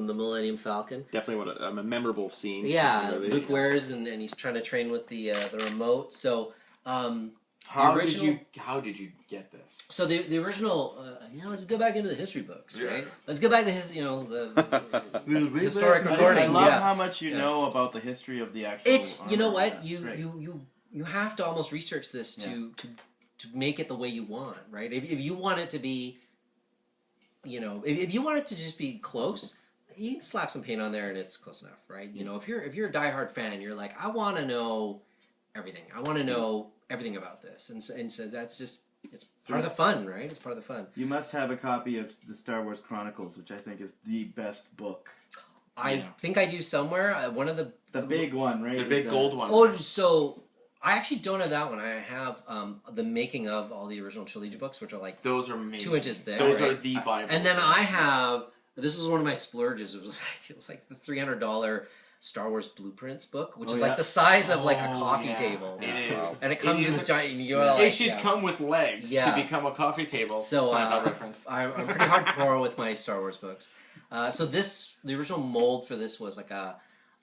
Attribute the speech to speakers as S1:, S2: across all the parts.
S1: the Millennium Falcon.
S2: Definitely a memorable scene.
S1: Yeah, Luke wears and he's trying to train with the remote. So
S3: how did you get this?
S1: So the original, let's go back into the history books, right? Let's go back to the historic recordings.
S4: I love how much you know about the history of the actual.
S1: It's you know what you have to almost research this to make it the way you want, right? If you want it to be, if you want it to just be close, you can slap some paint on there and it's close enough, right? You know, if you're a diehard fan, you're like, I want to know everything. I want to know everything about this, and so that's just it's part of the fun, right? It's part of the fun.
S4: You must have a copy of the Star Wars Chronicles, which I think is the best book.
S1: I think I do somewhere. One of the
S4: big one, right?
S3: The big gold one.
S1: Oh, so I actually don't have that one. I have the making of all the original trilogy books, which are like
S3: those are amazing.
S1: 2 inches thick.
S3: Those
S1: right?
S3: are the Bible.
S1: And then I have. This was one of my splurges. It was like the $300 Star Wars Blueprints book, which is like the size of like a coffee table.
S3: It is.
S1: And it comes with this giant.
S3: It should come with legs to become a coffee table.
S1: So
S3: reference.
S1: I'm pretty hardcore with my Star Wars books. So the original mold for this was like a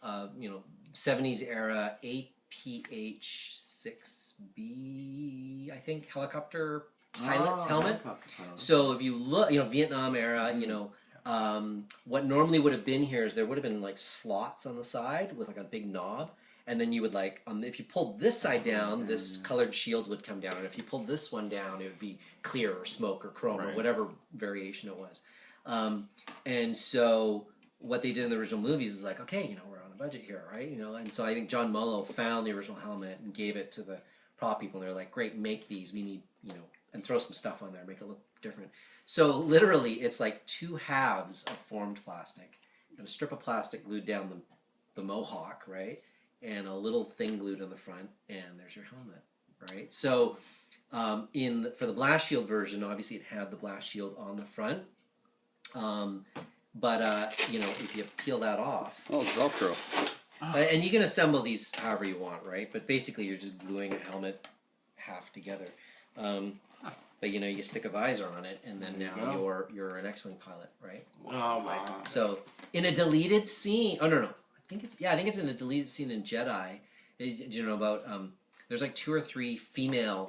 S1: 70s era APH-6B, I think, helicopter pilot's helmet. So if you look, Vietnam era, what normally would have been here is there would have been like slots on the side with like a big knob, and then you would like if you pulled this side down, this colored shield would come down, and if you pulled this one down, it would be clear or smoke or chrome or whatever variation it was. And so what they did in the original movies is like, okay, we're on a budget here, right? And so I think John Mullo found the original helmet and gave it to the prop people, and they're like, great, make these. We need, and throw some stuff on there, make it look different. So literally, it's like 2 halves of formed plastic, and a strip of plastic glued down the mohawk, right, and a little thing glued on the front, and there's your helmet, right? So for the blast shield version, obviously it had the blast shield on the front, but if you peel that off,
S5: it's Velcro,
S1: and you can assemble these however you want, right? But basically, you're just gluing a helmet half together. But you stick a visor on it, and then now you're an X-wing pilot, right?
S3: Oh my God!
S1: So in a deleted scene, I think it's in a deleted scene in Jedi. Do you know about? There's like 2 or 3 female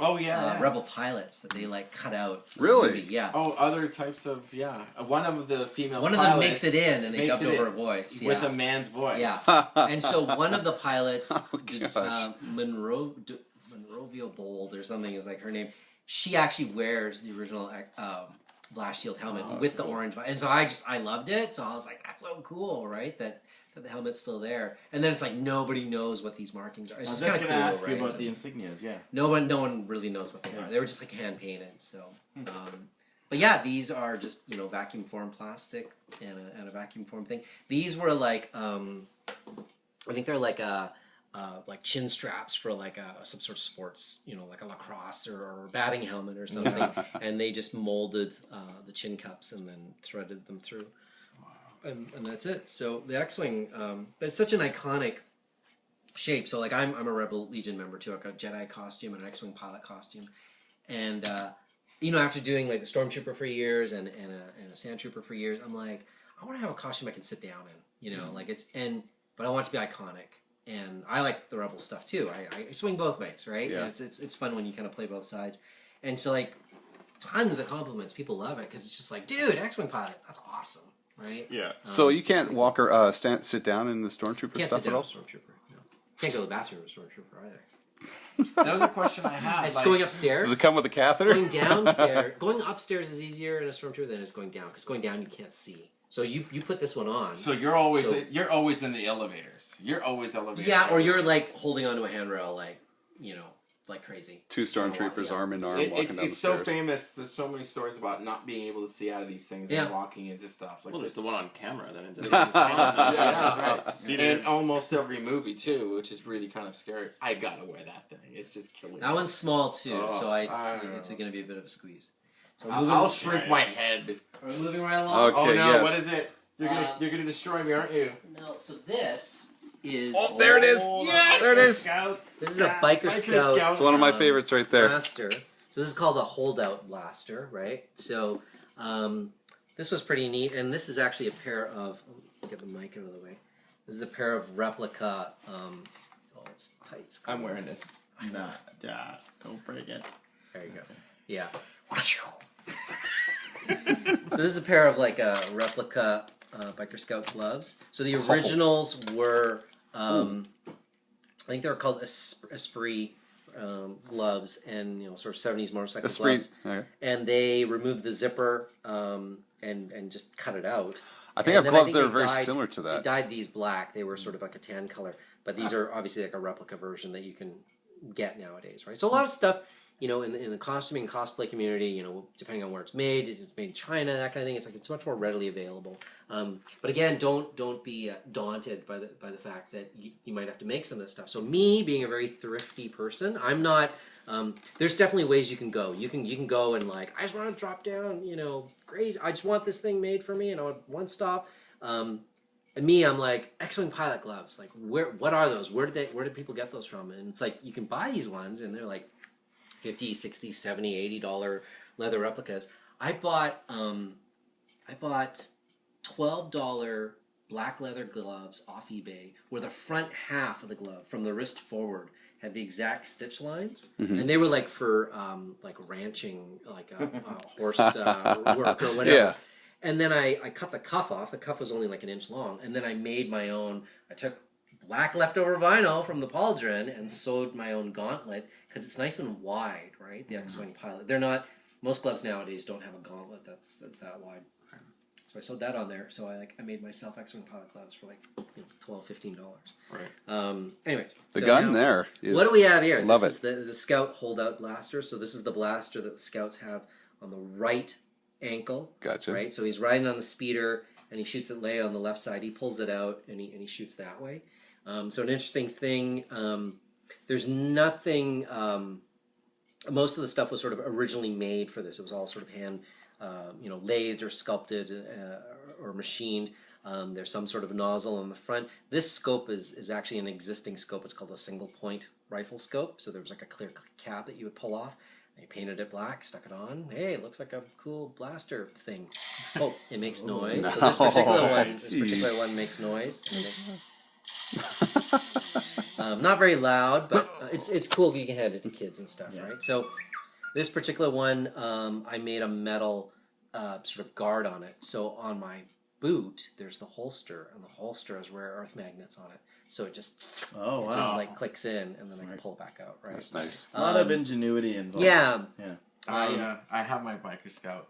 S1: rebel pilots that they like cut out.
S5: Really?
S1: Yeah.
S3: Oh, other types of one of the female.
S1: One of them makes it in, and they dubbed over a voice
S3: with a man's voice.
S1: Yeah. And so one of the pilots, Monrovia Bold or something is like her name. She actually wears the original blast shield helmet with the orange, and so I loved it. So I was like, that's so cool, right? That the helmet's still there, and then it's like nobody knows what these markings are. It's just kind of cool,
S4: ask
S1: right?
S4: You about the insignias, yeah.
S1: No one really knows what they are. They were just like hand painted. So, but yeah, these are just vacuum formed plastic and a vacuum formed thing. These were like I think they're like chin straps for like some sort of sports, like a lacrosse or batting helmet or something, and they just molded the chin cups and then threaded them through, and that's it. So the X-wing, it's such an iconic shape. So like I'm a Rebel Legion member too. I've got a Jedi costume and an X-wing pilot costume, and after doing like the Stormtrooper for years and a Sandtrooper for years, I'm like, I want to have a costume I can sit down in, but I want it to be iconic. And I like the Rebel stuff too. I swing both ways, right? Yeah. It's fun when you kind of play both sides. And so like tons of compliments. People love it because it's just like, dude, X-wing pilot, that's awesome, right?
S5: Yeah. So you can't walk or sit down in the Stormtrooper stuff at all?
S1: Can't sit down with Stormtrooper. No. Can't go to the bathroom with Stormtrooper either.
S3: That was a question I had.
S1: It's going upstairs.
S5: Does it come with a catheter?
S1: Going upstairs is easier in a Stormtrooper than it's going down, because going down you can't see. So you put this one on.
S3: So you're always in the elevators. You're always elevator.
S1: Yeah, or you're like holding onto a handrail, like crazy.
S5: 2 Stormtroopers arm in arm walking down the stairs.
S3: It's so famous. There's so many stories about not being able to see out of these things and walking into stuff. Like
S2: there's the one on camera that ends up.
S3: That's right. In almost every movie too, which is really kind of scary. I gotta wear that thing. It's just killing me.
S1: That one's small too, so it's going to be a bit of a squeeze. So
S3: I'll shrink my head.
S1: Are we moving right along?
S5: Okay,
S3: oh no!
S5: yes.
S3: What is it? You're gonna destroy me, aren't you?
S1: No. So this is.
S5: Oh, there it is! Yes! There it is!
S1: This is a Biker Scout.
S5: It's one of my favorites right there.
S1: Blaster. So this is called a holdout blaster, right? So this was pretty neat, and this is actually a pair of. get the mic out of the way. This is a pair of replica. It's tight.
S3: I'm wearing this.
S4: Nah, don't break it.
S1: There you go. Yeah. So this is a pair of like replica Biker Scout gloves. So the originals were, I think they were called Esprit gloves, and sort of 70s motorcycle gloves.
S5: Okay.
S1: And they removed the zipper and just cut it out.
S5: I think I have gloves that are very similar to
S1: They
S5: that.
S1: dyed these black. They were sort of like a tan color, but these are obviously like a replica version that you can get nowadays, right? So a lot of stuff, in the costuming and cosplay community, depending on where it's made in China, that kind of thing. It's much more readily available. But again, don't be daunted by the fact that you might have to make some of this stuff. So me being a very thrifty person, I'm not. There's definitely ways you can go. You can go and like, I just want to drop down, crazy. I just want this thing made for me, one stop. And me, I'm like, X-Wing pilot gloves. Like, what are those? Where did people get those from? And it's like, you can buy these ones, and they're like $50, $60, $70, $80 leather replicas. I bought $12 black leather gloves off eBay, where the front half of the glove, from the wrist forward, had the exact stitch lines, and they were like for like ranching, like horse work or whatever.
S5: Yeah.
S1: And then I cut the cuff off. The cuff was only like an inch long, and then I made my own. I took black leftover vinyl from the pauldron and sewed my own gauntlet because it's nice and wide, right? The X-Wing pilot. They're not. Most gloves nowadays don't have a gauntlet that's that wide. So I sewed that on there. So I made myself X-Wing pilot gloves for like $12, $15.
S3: Right.
S1: Anyways,
S5: The gun there is...
S1: What do we have here?
S5: Love
S1: This is the Scout holdout blaster. So this is the blaster that the Scouts have on the right ankle.
S5: Gotcha.
S1: Right. So he's riding on the speeder and he shoots at Leia on the left side. He pulls it out and he shoots that way. So an interesting thing. There's nothing. Most of the stuff was sort of originally made for this. It was all sort of hand, lathed or sculpted or machined. There's some sort of nozzle on the front. This scope is actually an existing scope. It's called a single point rifle scope. So there was like a clear cap that you would pull off. They painted it black, stuck it on. Hey, it looks like a cool blaster thing. Oh, it makes noise. No. So this particular one makes noise. Not very loud, but it's cool. You can hand it to kids and stuff, right? So this particular one, I made a metal sort of guard on it. So on my boot, there's the holster, and the holster has rare earth magnets on it. So it just like clicks in, and then I can pull it back out. Right?
S5: That's nice.
S4: A lot of ingenuity involved.
S1: Yeah.
S3: I have my Biker Scout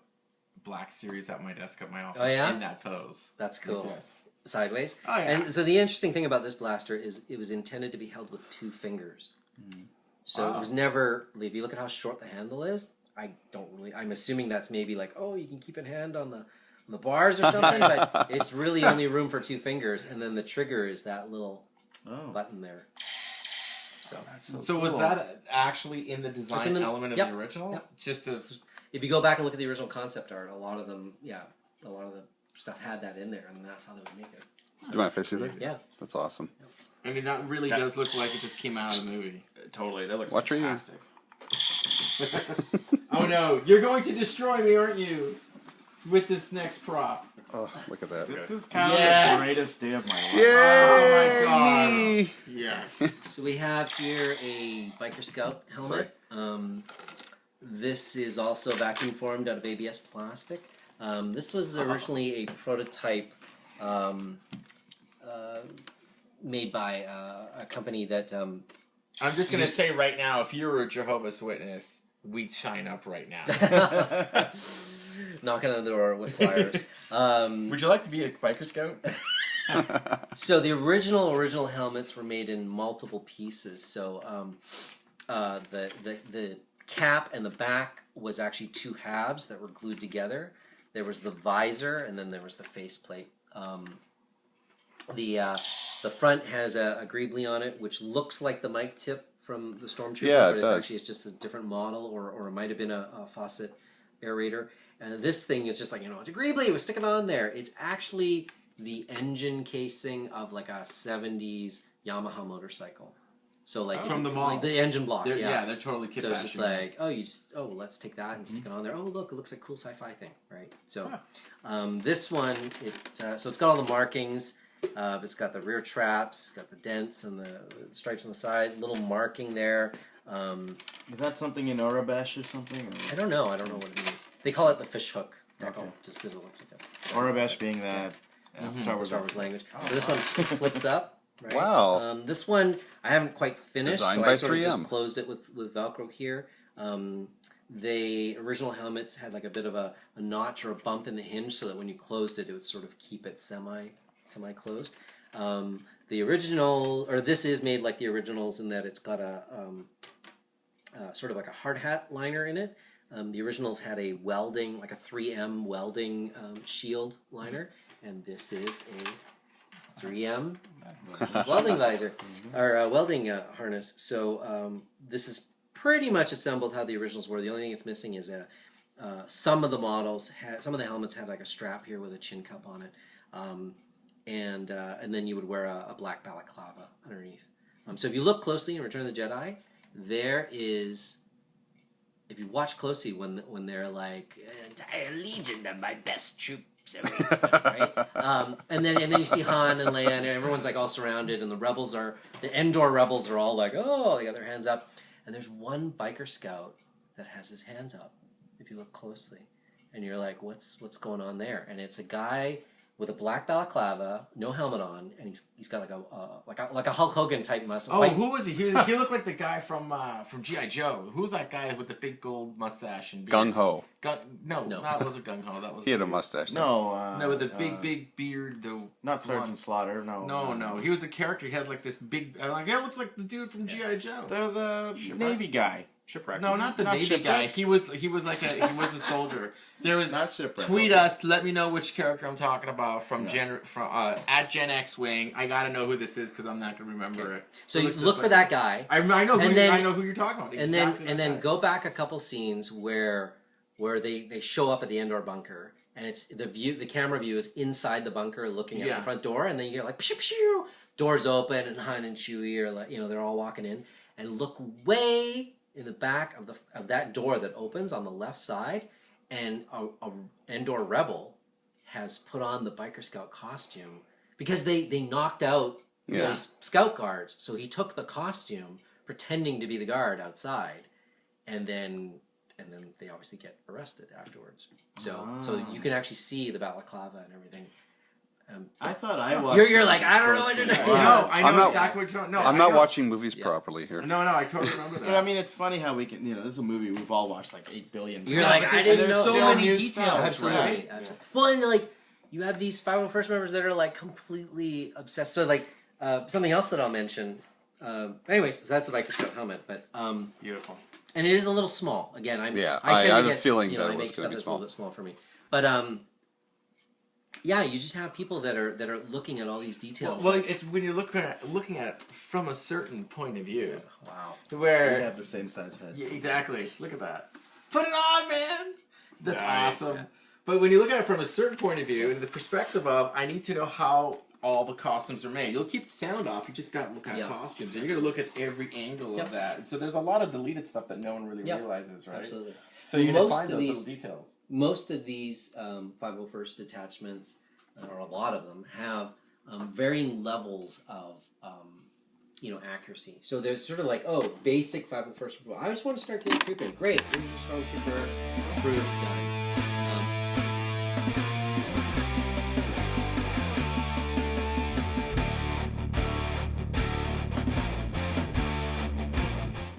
S3: Black Series at my desk at my office.
S1: Oh, yeah?
S3: In that pose.
S1: That's cool.
S3: Yes.
S1: Sideways.
S3: Oh, yeah.
S1: And so the interesting thing about this blaster is it was intended to be held with 2 fingers. So it was never. If you look at how short the handle is, I'm assuming that's maybe like, you can keep a hand on the bars or something, but it's really only room for 2 fingers, and then the trigger is that little button there.
S3: So was that actually in the design element of the original?
S1: Yep.
S3: Just
S1: if you go back and look at the original concept art, a lot of the stuff had that in there, and that's how they would make it.
S5: Do you mind if I see that?
S1: Yeah.
S5: That's awesome.
S3: I mean, that really does look like it just came out of the movie.
S2: Totally, that looks
S5: Watch
S2: fantastic.
S3: Oh no, you're going to destroy me, aren't you? With this next prop.
S5: Oh, look at that.
S4: This is kind of the greatest day of my life.
S3: Oh my god.
S5: Me.
S3: Yes.
S1: So we have here a Biker Scout helmet. This is also vacuum formed out of ABS plastic. This was originally a prototype made by a company that...
S3: I'm just going to say right now, if you were a Jehovah's Witness, we'd sign up right now.
S1: Knocking on the door with flyers.
S3: Would you like to be a Biker Scout?
S1: So the original helmets were made in multiple pieces. So the cap and the back was actually 2 halves that were glued together. There was the visor, and then there was the faceplate. The front has a greebly on it, which looks like the mic tip from the Stormtrooper, but it's just a different model, or it might have been a faucet aerator. And this thing is just like, it's a greebly, we stick it on there. It's actually the engine casing of like a 70s Yamaha motorcycle. So like
S3: From the mall.
S1: like the engine block.
S3: They're totally kit
S1: So it's just
S3: bashing.
S1: like, let's take that and stick it on there. Oh, look, it looks like a cool sci-fi thing, right? So, this one, so it's got all the markings. It's got the rear traps, got the dents and the stripes on the side. Little marking there.
S4: Is that something in Orabesh or something?
S1: I don't know what it means. They call it the fish hook decal,
S4: Okay.
S1: just because it looks like a
S4: Orabesh being that Star Wars.
S1: language. So this one flips up. Right?
S5: Wow.
S1: This one I haven't quite finished,
S5: Designed
S1: so
S5: by
S1: I sort of
S5: 3M.
S1: just closed it with Velcro here. The original helmets had like a bit of a notch or a bump in the hinge, so that when you closed it, it would sort of keep it semi closed. The original, or this is made like the originals in that it's got a sort of like a hard hat liner in it. The originals had a welding, like a 3M welding shield liner, and this is a 3M welding visor or welding harness. So this is pretty much assembled how the originals were. The only thing it's missing is some of the models some of the helmets had like a strap here with a chin cup on it, and then you would wear a black balaclava underneath. So if you look closely in Return of the Jedi, there is. If you watch closely when they're like entire legion of my best troops. Right? And then you see Han and Leia and everyone's like all surrounded and the Endor rebels are all like, oh, they got their hands up. And there's one biker scout that has his hands up if you look closely. And you're like, what's going on there? And it's a guy with a black balaclava, no helmet on, and he's got like a Hulk Hogan type muscle.
S3: Oh, who was he? He looked like the guy from G.I. Joe. Who's that guy with the big gold mustache and beard?
S5: Gung Ho.
S3: No, that wasn't Gung Ho. That was
S5: He had a mustache.
S3: No, with the big beard.
S4: Not Sergeant Slaughter.
S3: No. He was a character. He had like this big. It looks like the dude from G.I. Joe.
S4: The Navy guy.
S2: Shipwreck.
S3: No, not the
S4: Not
S3: Navy
S4: Shipwreck.
S3: guy. He was a soldier. There was
S4: Not Shipwreck.
S3: tweet us. Let me know which character I'm talking about from at Gen X Wing. I gotta know who this is because I'm not gonna remember it.
S1: So you look for that guy.
S3: I know. I know who you're talking about.
S1: And then go back a couple scenes where they show up at the Endor bunker, and it's the camera view is inside the bunker looking at the front door, and then you hear like pshoo, pshoo, doors open and Han and Chewie are like, they're all walking in, and look way in the back of that door that opens on the left side, and a Endor rebel has put on the biker scout costume because they knocked out those scout guards, so he took the costume pretending to be the guard outside, and then they obviously get arrested afterwards. So you can actually see the balaclava and everything.
S4: I thought I watched.
S1: You're like, I don't know what you're doing.
S3: No, I know
S5: I'm not-
S3: exactly what you're talking. No,
S5: I'm
S3: I
S5: not
S3: know.
S5: watching movies properly here.
S3: No, I totally remember that.
S4: But I mean, it's funny how we can. This is a movie we've all watched like 8 billion.
S1: You're
S3: Yeah,
S1: like,
S3: but
S1: I
S3: there's
S1: didn't know.
S3: so
S1: Yeah,
S3: many
S4: new
S3: details.
S4: stuff.
S1: Absolutely.
S3: Right?
S1: Absolutely. Well, and like you have these 501st members that are like completely obsessed. So like something else that I'll mention. Anyways, so that's the biker scout helmet, but
S2: Beautiful.
S1: and it is a little small. Again, I
S5: I
S1: tend
S5: had
S1: to
S5: a
S1: get,
S5: feeling that
S1: I
S5: it was
S1: make
S5: gonna
S1: stuff
S5: be
S1: that's a
S5: small.
S1: little bit small for me. But yeah, you just have people that are looking at all these details.
S3: Well, it's when you're looking at it from a certain point of view.
S1: Wow.
S4: We
S3: Where
S4: have the same size head.
S3: yeah, exactly. Look at that. Put it on, man. That's
S2: Nice.
S3: awesome. But when you look at it from a certain point of view, and the perspective of, I need to know how all the costumes are made. You'll keep the sound off. You just got to look at costumes, and you're going to look at every angle of that. And so there's a lot of deleted stuff that no one really realizes, right?
S1: Absolutely.
S3: So you're going to
S1: Most
S3: find
S1: of
S3: those
S1: these-
S3: little details.
S1: Most of these 501st detachments, or a lot of them, have varying levels of accuracy. So there's sort of like, basic 501st. I just want to start getting trooping. Great, here's your stormtrooper approved, done.